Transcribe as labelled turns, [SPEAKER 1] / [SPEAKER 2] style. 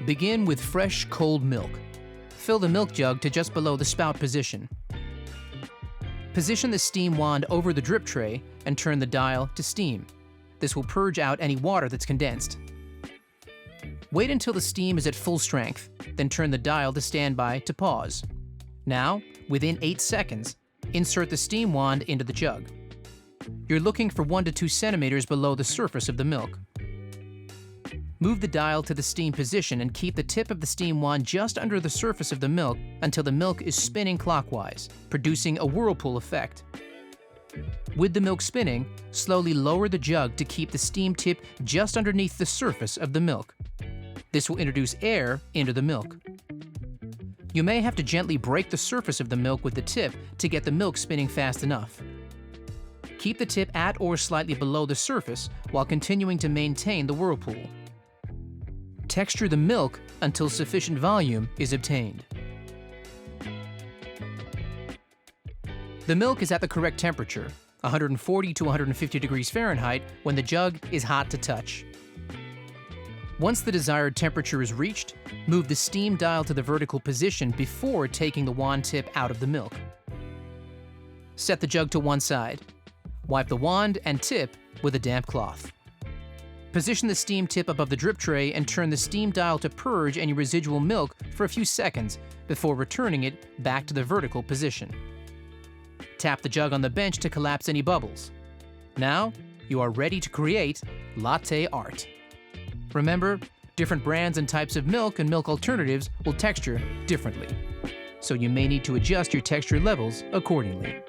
[SPEAKER 1] Begin with fresh, cold milk. Fill the milk jug to just below the spout position. Position the steam wand over the drip tray and turn the dial to steam. This will purge out any water that's condensed. Wait until the steam is at full strength, then turn the dial to standby to pause. Now, within 8 seconds, insert the steam wand into the jug. You're looking for 1 to 2 centimeters below the surface of the milk. Move the dial to the steam position and keep the tip of the steam wand just under the surface of the milk until the milk is spinning clockwise, producing a whirlpool effect. With the milk spinning, slowly lower the jug to keep the steam tip just underneath the surface of the milk. This will introduce air into the milk. You may have to gently break the surface of the milk with the tip to get the milk spinning fast enough. Keep the tip at or slightly below the surface while continuing to maintain the whirlpool. Texture the milk until sufficient volume is obtained. The milk is at the correct temperature, 140 to 150 degrees Fahrenheit, when the jug is hot to touch. Once the desired temperature is reached, move the steam dial to the vertical position before taking the wand tip out of the milk. Set the jug to one side. Wipe the wand and tip with a damp cloth. Position the steam tip above the drip tray and turn the steam dial to purge any residual milk for a few seconds before returning it back to the vertical position. Tap the jug on the bench to collapse any bubbles. Now, you are ready to create latte art. Remember, different brands and types of milk and milk alternatives will texture differently, so you may need to adjust your texture levels accordingly.